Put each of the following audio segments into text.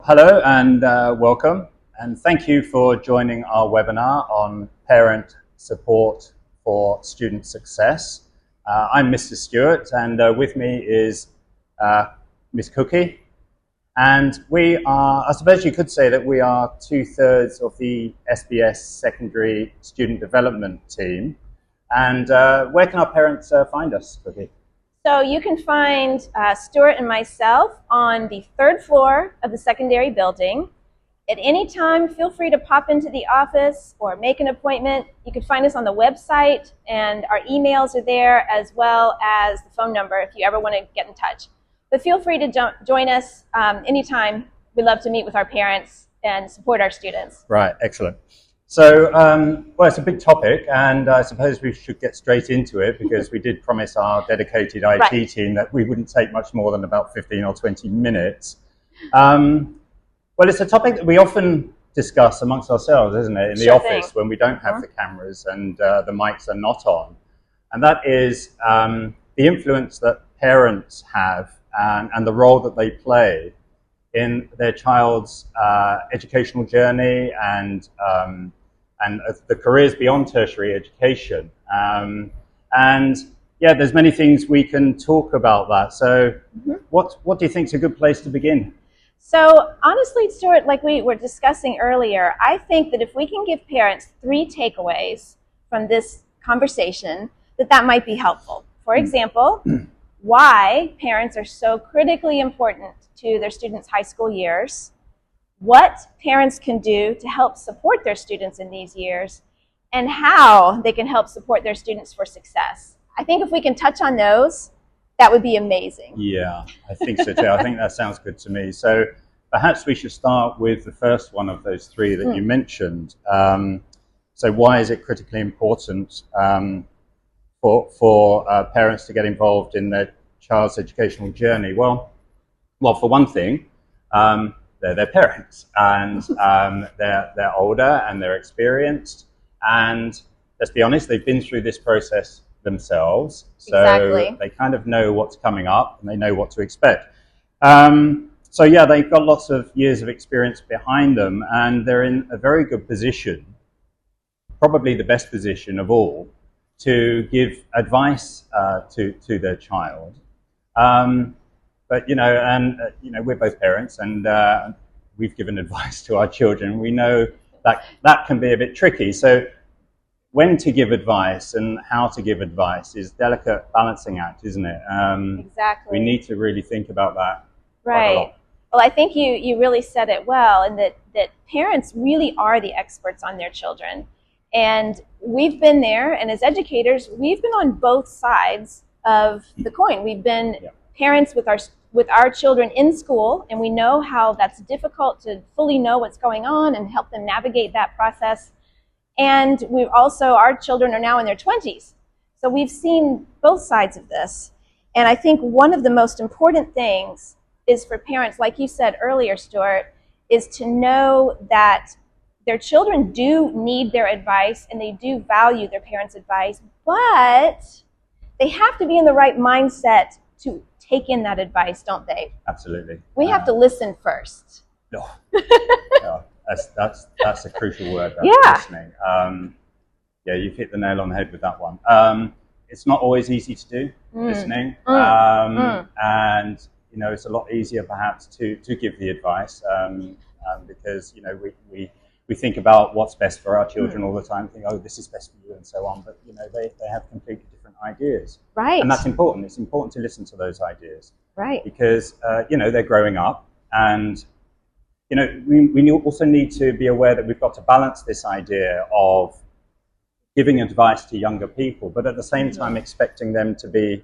Hello and welcome, and thank you for joining our webinar on parent support for student success. I'm Mr. Stewart, and with me is Miss Cookie, and we are, I suppose you could say that we are 2/3 of the SBS secondary student development team. And where can our parents find us, Cookie? So you can find Stuart and myself on the 3rd floor of the secondary building. At any time, feel free to pop into the office or make an appointment. You can find us on the website, and our emails are there, as well as the phone number if you ever want to get in touch. But feel free to join us anytime. We love to meet with our parents and support our students. Right, excellent. So, well, it's a big topic, and I suppose we should get straight into it because we did promise our dedicated IT team that we wouldn't take much more than about 15 or 20 minutes. Well, it's a topic that we often discuss amongst ourselves, isn't it, in the office when we don't have the cameras and the mics are not on. And that is the influence that parents have and the role that they play in their child's educational journey and the careers beyond tertiary education. And yeah, there's many things we can talk about that. So what do you think is a good place to begin? So honestly, Stuart, like we were discussing earlier, I think that if we can give parents 3 takeaways from this conversation, that might be helpful. For example, why parents are so critically important to their students' high school years, what parents can do to help support their students in these years, and how they can help support their students for success. I think if we can touch on those, that would be amazing. Yeah, I think so too. I think that sounds good to me. So perhaps we should start with the first one of those 3 that you mentioned. So why is it critically important for parents to get involved in their child's educational journey? Well, for one thing, they're their parents, and they're older and they're experienced, and let's be honest, they've been through this process themselves, so they kind of know what's coming up and they know what to expect. So yeah, they've got lots of years of experience behind them, and they're in a very good position, probably the best position of all, to give advice to their child. But we're both parents, and we've given advice to our children. We know that can be a bit tricky. So when to give advice and how to give advice is a delicate balancing act, isn't it? Exactly. We need to really think about that. Right. Well, I think you really said it well, and that parents really are the experts on their children. And we've been there, and as educators, we've been on both sides of the coin. We've been parents with our children in school, and we know how that's difficult to fully know what's going on and help them navigate that process. And our children are now in their 20s. So we've seen both sides of this. And I think one of the most important things is for parents, like you said earlier, Stuart, is to know that their children do need their advice and they do value their parents' advice, but they have to be in the right mindset to take in that advice, don't they? Absolutely. We have to listen first. No. That's a crucial word. Listening. Yeah, you've hit the nail on the head with that one. It's not always easy to do, listening, and it's a lot easier perhaps to give the advice because we think about what's best for our children all the time. Think, oh, this is best for you, and so on. But they have completely different ideas, right? And that's important. It's important to listen to those ideas, right? Because they're growing up, and we also need to be aware that we've got to balance this idea of giving advice to younger people, but at the same time expecting them to be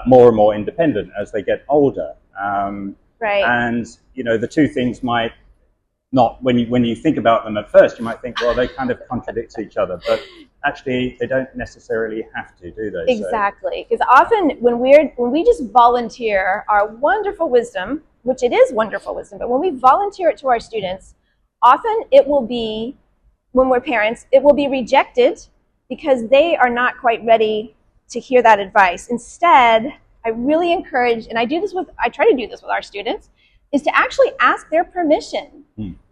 more and more independent as they get older. Right. And the 2 things might not, when you think about them at first, you might think, well, they kind of contradict each other, but actually they don't necessarily have to, do they? Exactly, because often when we just volunteer our wonderful wisdom, which it is wonderful wisdom, but when we volunteer it to our students, often it will be, when we're parents, it will be rejected because they are not quite ready to hear that advice. Instead, I really encourage, and I try to do this with our students, is to actually ask their permission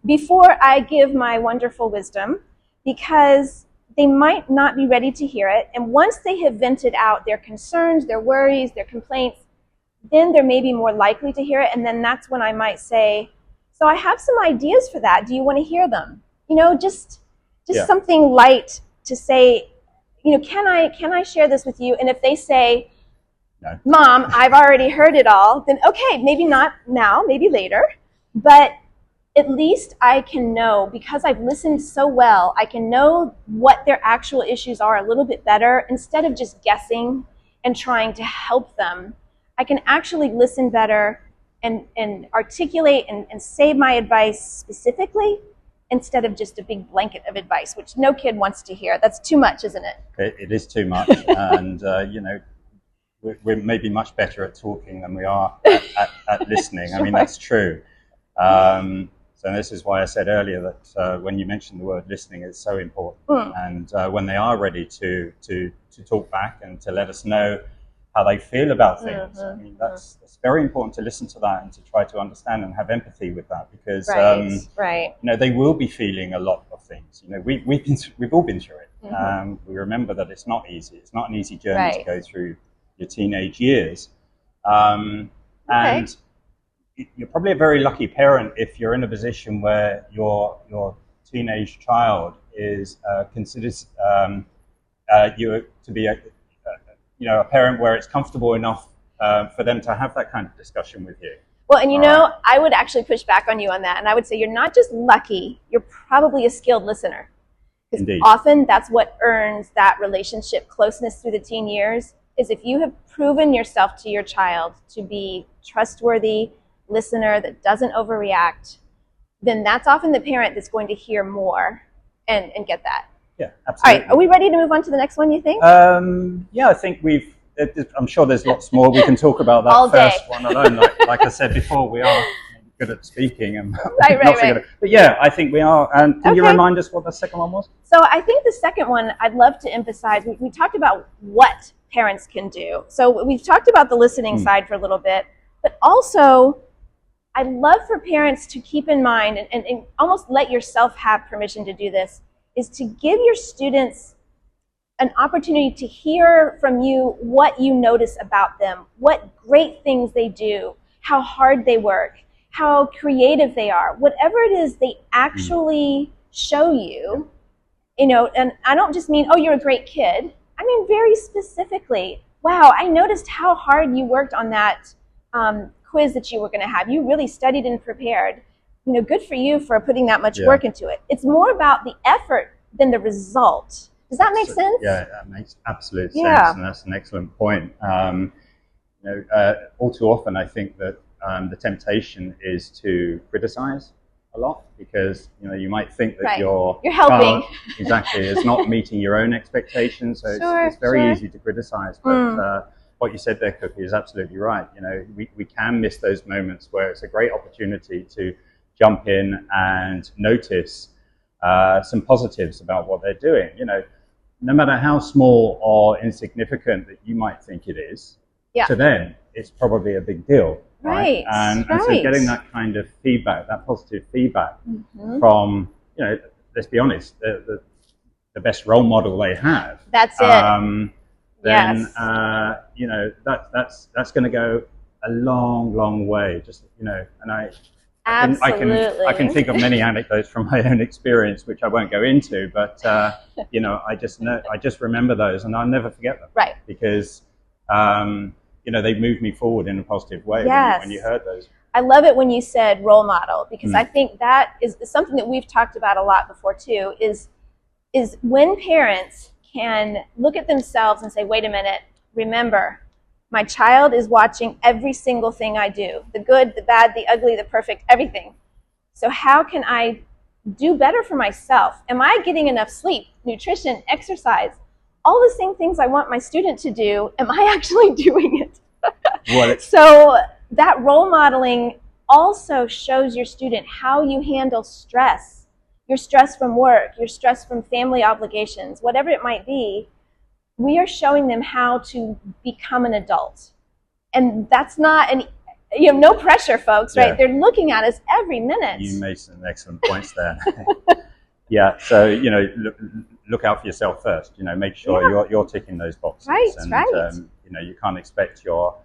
before I give my wonderful wisdom, because they might not be ready to hear it. And once they have vented out their concerns, their worries, their complaints, then they're maybe more likely to hear it. And then that's when I might say, so I have some ideas for that. Do you want to hear them? You know, just something light to say, you know, can I share this with you? And if they say, no, Mom, I've already heard it all, then okay, maybe not now, maybe later, but at least I can know, because I've listened so well, I can know what their actual issues are a little bit better. Instead of just guessing and trying to help them, I can actually listen better and articulate and say my advice specifically, instead of just a big blanket of advice, which no kid wants to hear. That's too much, isn't it? It is too much. And, you know, we're maybe much better at talking than we are at listening. Sure. I mean, that's true. So this is why I said earlier that when you mentioned the word listening, it's so important. And when they are ready to talk back and to let us know how they feel about things, I mean, that's very important to listen to that and to try to understand and have empathy with that, because you know, they will be feeling a lot of things. You know, we've all been through it. We remember that it's not easy. It's not an easy journey to go through your teenage years, and you're probably a very lucky parent if you're in a position where your teenage child is considers you to be a parent where it's comfortable enough for them to have that kind of discussion with you. Well, and you know, I would actually push back on you on that, and I would say you're not just lucky, you're probably a skilled listener. Because often that's what earns that relationship closeness through the teen years, is if you have proven yourself to your child to be trustworthy listener that doesn't overreact, then that's often the parent that's going to hear more and get that. Yeah, absolutely. All right, are we ready to move on to the next one, you think? Yeah, I think I'm sure there's lots more we can talk about that all first day. one alone. Like I said before, we are good at speaking. And right. But yeah, I think we are. And can you remind us what the second one was? So I think the second one, I'd love to emphasize, we talked about what parents can do. So we've talked about the listening side for a little bit, but also I'd love for parents to keep in mind and almost let yourself have permission to do this, is to give your students an opportunity to hear from you what you notice about them, what great things they do, how hard they work, how creative they are, whatever it is they actually show you, you know, and I don't just mean, oh, you're a great kid. I mean, very specifically, wow, I noticed how hard you worked on that quiz that you were going to have. You really studied and prepared. You know, good for you for putting that much work into it. It's more about the effort than the result. Does that make sense? Yeah, that makes absolute sense, and that's an excellent point. You know, all too often I think that the temptation is to criticize a lot, because you know, you might think that your helping exactly is not meeting your own expectations, so it's very easy to criticize. But what you said there, Cookie, is absolutely right. You know, we can miss those moments where it's a great opportunity to jump in and notice some positives about what they're doing. You know, no matter how small or insignificant that you might think it is, to them it's probably a big deal. Right. And so getting that kind of feedback, that positive feedback from, you know, let's be honest, the best role model they have. That's it. Then you know, that's going to go a long way. Just, you know, and I can think of many anecdotes from my own experience, which I won't go into, but you know, I just remember those, and I'll never forget them. Right. Because you know, they moved me forward in a positive way when you heard those. I love it when you said role model, because I think that is something that we've talked about a lot before too, is when parents can look at themselves and say, wait a minute, remember, my child is watching every single thing I do, the good, the bad, the ugly, the perfect, everything. So how can I do better for myself? Am I getting enough sleep, nutrition, exercise? All the same things I want my student to do, am I actually doing it? So that role modeling also shows your student how you handle stress, your stress from work, your stress from family obligations, whatever it might be. We are showing them how to become an adult. And that's not you have no pressure, folks, right? Yeah. They're looking at us every minute. You made some excellent points there. Yeah, so, you know, look out for yourself first. You know, make sure you're ticking those boxes. Right, and, right. You know, you can't expect your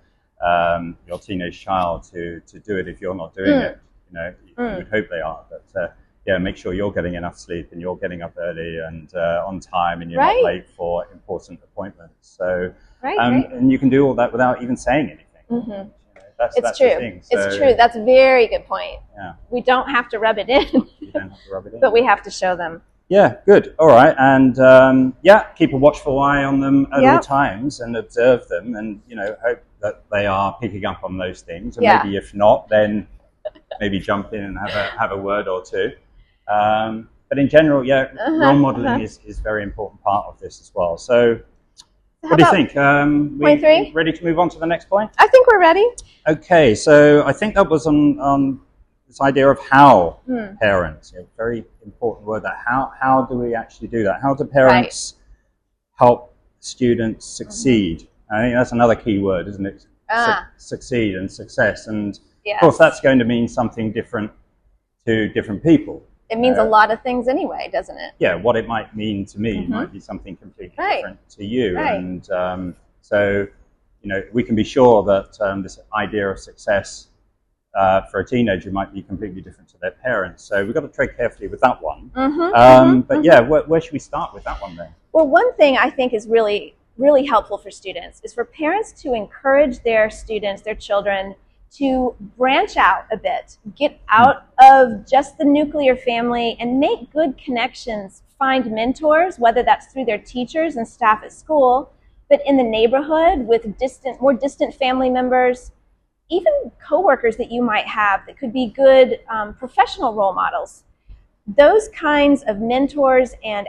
teenage child to do it if you're not doing it. You know, you would hope they are, but yeah, make sure you're getting enough sleep and you're getting up early and on time, and you're not late for important appointments. So, and you can do all that without even saying anything. You know, that's true. The thing. So, it's true. That's a very good point. Yeah. We don't have to rub it in. You don't have to rub it in. But we have to show them. Yeah, good. All right. And yeah, keep a watchful eye on them at all times and observe them, and, you know, hope that they are picking up on those things. And maybe if not, then maybe jump in and have a word or two. But in general, role modeling is a very important part of this as well. So what do you think? Point 3? Ready to move on to the next point? I think we're ready. Okay, so I think that was on this idea of how parents, a very important word, that how do we actually do that? How do parents help students succeed? I think that's another key word, isn't it? Succeed and success. And of course, that's going to mean something different to different people. It means a lot of things anyway, doesn't it? Yeah, what it might mean to me might be something completely different to you. And so, you know, we can be sure that this idea of success for a teenager might be completely different to their parents. So we've got to tread carefully with that one. But yeah, where should we start with that one then? Well, one thing I think is really, really helpful for students is for parents to encourage their students, their children, to branch out a bit, get out of just the nuclear family and make good connections, find mentors, whether that's through their teachers and staff at school, but in the neighborhood with more distant family members, even coworkers that you might have that could be good professional role models. Those kinds of mentors and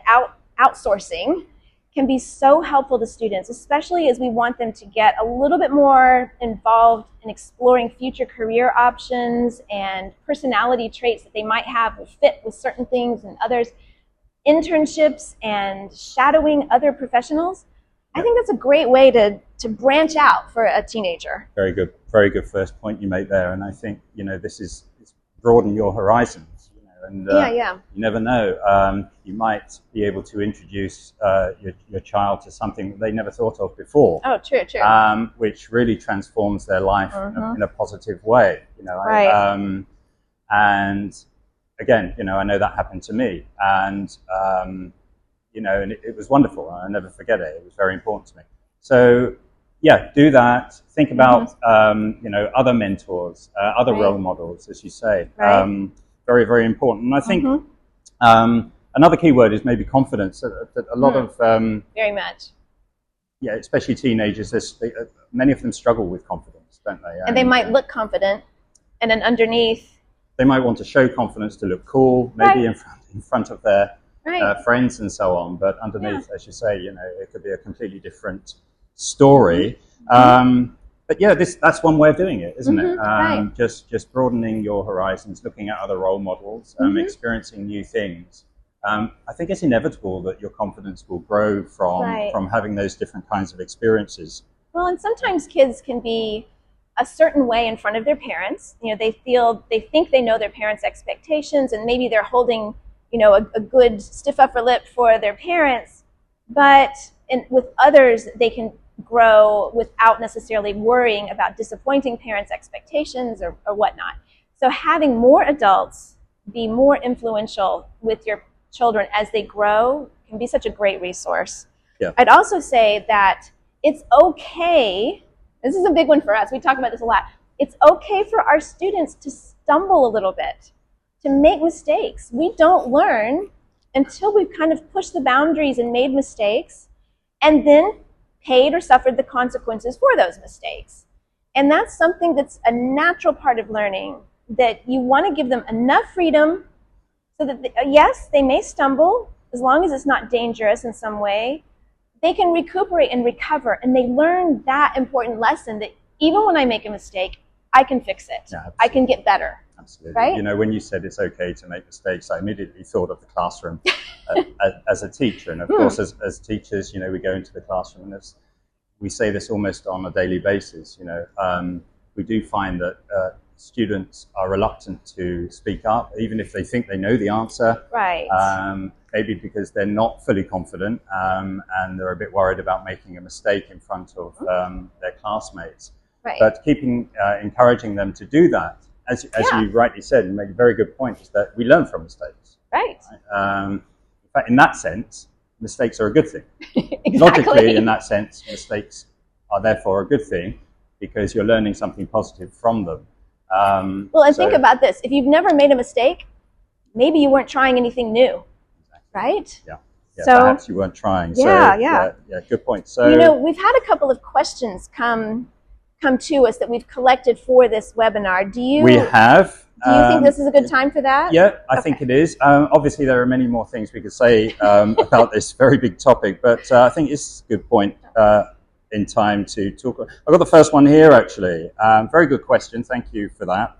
outsourcing can be so helpful to students, especially as we want them to get a little bit more involved in exploring future career options and personality traits that they might have will fit with certain things and others. Internships and shadowing other professionals. I think that's a great way to branch out for a teenager. Very good first point you made there. And I think, you know, it's broaden your horizons. And you never know. You might be able to introduce your child to something that they never thought of before. Oh, true. Which really transforms their life in a positive way. You know, and again, you know, I know that happened to me, and you know, and it was wonderful. I'll never forget it. It was very important to me. So yeah, do that. Think about you know, other mentors, other role models, as you say. Very, very important. And I think another key word is maybe confidence. That a lot of very much. Yeah, especially teenagers. Many of them struggle with confidence, don't they? And they might look confident, and then underneath, they might want to show confidence to look cool, maybe in front of their friends and so on. But underneath, as you say, you know, it could be a completely different story. But yeah, that's one way of doing it, isn't it? Just broadening your horizons, looking at other role models, experiencing new things. I think it's inevitable that your confidence will grow from having those different kinds of experiences. Well, and sometimes kids can be a certain way in front of their parents. You know, they think they know their parents' expectations, and maybe they're holding, you know, a good stiff upper lip for their parents. But with others, they can grow without necessarily worrying about disappointing parents' expectations or whatnot. So having more adults be more influential with your children as they grow can be such a great resource. Yeah. I'd also say that it's okay, this is a big one for us, we talk about this a lot, it's okay for our students to stumble a little bit, to make mistakes. We don't learn until we've kind of pushed the boundaries and made mistakes, and then paid or suffered the consequences for those mistakes. And that's something that's a natural part of learning, that you want to give them enough freedom so that, yes, they may stumble, as long as it's not dangerous in some way, they can recuperate and recover, and they learn that important lesson that even when I make a mistake, I can fix it. Yeah, I can get better. Absolutely. Right? You know, when you said it's okay to make mistakes, I immediately thought of the classroom as a teacher. And of course, as teachers, you know, we go into the classroom and we say this almost on a daily basis, you know, we do find that students are reluctant to speak up, even if they think they know the answer. Right. Maybe because they're not fully confident and they're a bit worried about making a mistake in front of their classmates. Right. But encouraging them to do that, as you rightly said, and made a very good point, is that we learn from mistakes. Right. In fact, in that sense, mistakes are a good thing. Exactly. Logically, in that sense, mistakes are therefore a good thing because you're learning something positive from them. Well, and think about this. If you've never made a mistake, maybe you weren't trying anything new, right? Yeah. So, perhaps you weren't trying. Yeah. Good point. So, we've had a couple of questions come to us that we've collected for this webinar. We have. Do you think this is a good time for that? Yeah, I think it is. Obviously, there are many more things we could say about this very big topic, but I think it's a good point in time to talk. I've got the first one here, actually. Very good question. Thank you for that.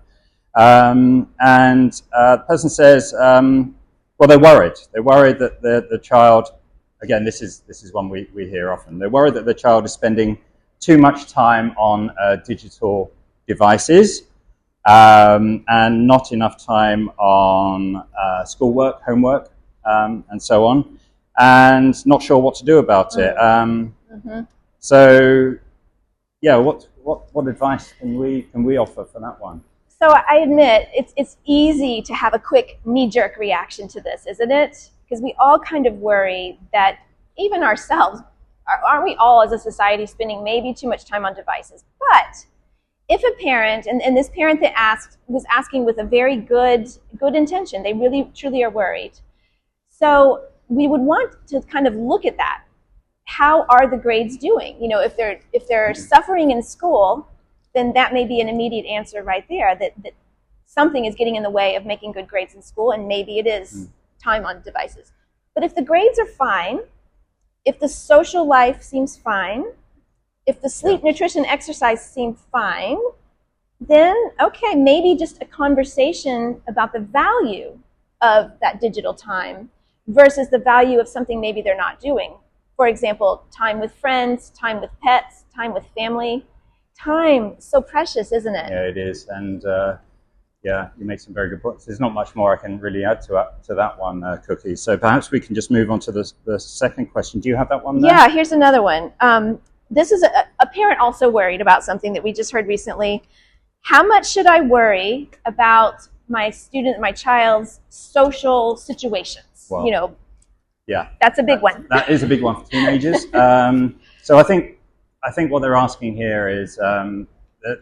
The person says, well, they're worried. They're worried that the child, again, this is one we hear often. They're worried that the child is spending too much time on digital devices and not enough time on schoolwork, homework, and so on, and not sure what to do about it. So, yeah, what advice can we offer for that one? So I admit it's easy to have a quick knee-jerk reaction to this, isn't it? Because we all kind of worry that even ourselves, aren't we all as a society spending maybe too much time on devices? But if a parent, and this parent that asked was asking with a very good intention, they really truly are worried. So we would want to kind of look at that. How are the grades doing? If they're suffering in school, then that may be an immediate answer right there, that something is getting in the way of making good grades in school, and maybe it is time on devices. But if the grades are fine, if the social life seems fine, if the sleep, nutrition, exercise seem fine, then okay, maybe just a conversation about the value of that digital time versus the value of something maybe they're not doing. For example, time with friends, time with pets, time with family. Time, so precious, isn't it? Yeah, it is. And you make some very good points. There's not much more I can really add to that one, Cookie. So perhaps we can just move on to the second question. Do you have that one there? Yeah, here's another one. This is a parent also worried about something that we just heard recently. How much should I worry about my child's social situations? Well, yeah, that's a big one. That is a big one for teenagers. So I think what they're asking here is they're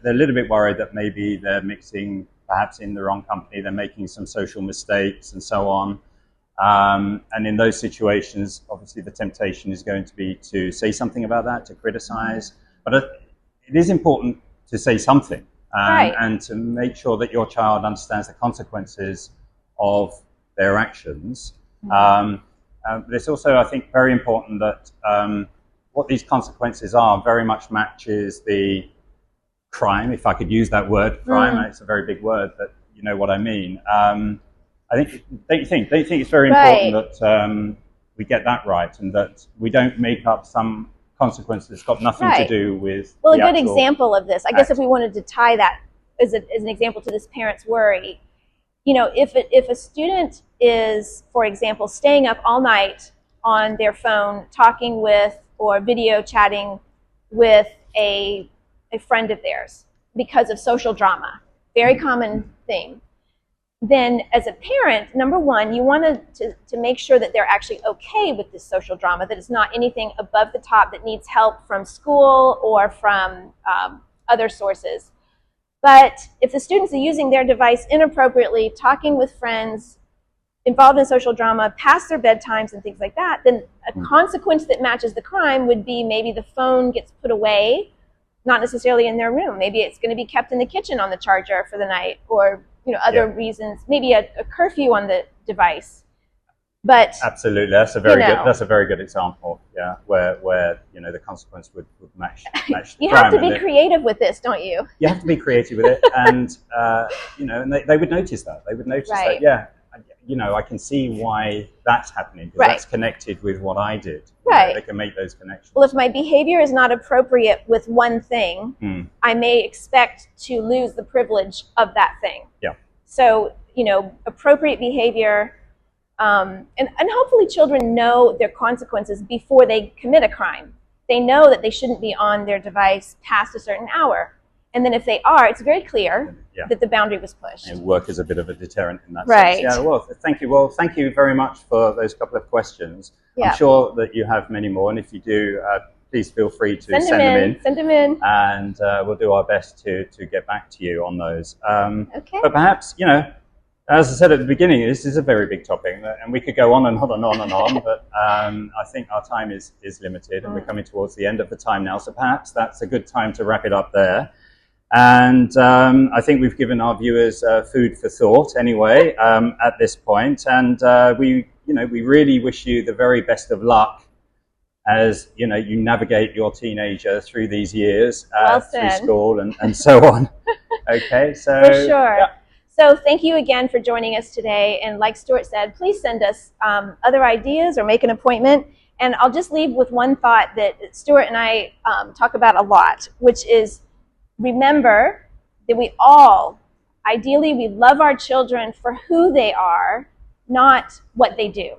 a little bit worried that maybe they're mixing perhaps in the wrong company, they're making some social mistakes and so on. And in those situations, obviously the temptation is going to be to say something about that, to criticize. But it is important to say something and to make sure that your child understands the consequences of their actions. But it's also, I think, very important that what these consequences are very much matches the crime, if I could use that word, crime. It's a very big word, but you know what I mean. I think, don't you think it's very important that we get that right and that we don't make up some consequence that's got nothing to do with a good example of this, I guess if we wanted to tie that as an example to this parent's worry, if a student is, for example, staying up all night on their phone talking with or video chatting with a friend of theirs because of social drama, very common thing, then as a parent, number one, you want to make sure that they're actually okay with this social drama, that it's not anything above the top that needs help from school or from other sources. But if the students are using their device inappropriately, talking with friends, involved in social drama, past their bedtimes and things like that, then a consequence that matches the crime would be maybe the phone gets put away, not necessarily in their room. Maybe it's going to be kept in the kitchen on the charger for the night, or other reasons, maybe a curfew on the device. But absolutely, that's a very good example. Yeah, where the consequence would match the you crime. have to be creative with this, don't you? You have to be creative with it, and and they would notice that. They would notice that. Yeah, I can see why that's happening, because Right. that's connected with what I did. Right. They can make those connections. Well, if my behavior is not appropriate with one thing, I may expect to lose the privilege of that thing. Yeah. So, appropriate behavior, and hopefully children know their consequences before they commit a crime. They know that they shouldn't be on their device past a certain hour. And then if they are, it's very clear that the boundary was pushed. And work as a bit of a deterrent in that Right. sense. Yeah, well, thank you. Well, thank you very much for those couple of questions. Yeah. I'm sure that you have many more, and if you do, please feel free to send them in. Send them in. And we'll do our best to get back to you on those. Okay. But perhaps, as I said at the beginning, this is a very big topic, and we could go on and on and on and on, but I think our time is limited, and we're coming towards the end of the time now, so perhaps that's a good time to wrap it up there. And I think we've given our viewers food for thought anyway at this point, and we really wish you the very best of luck as you navigate your teenager through these years, through school and so on. Okay, so for sure. Yeah. So thank you again for joining us today. And like Stuart said, please send us other ideas or make an appointment. And I'll just leave with one thought that Stuart and I talk about a lot, which is remember that ideally we love our children for who they are, not what they do.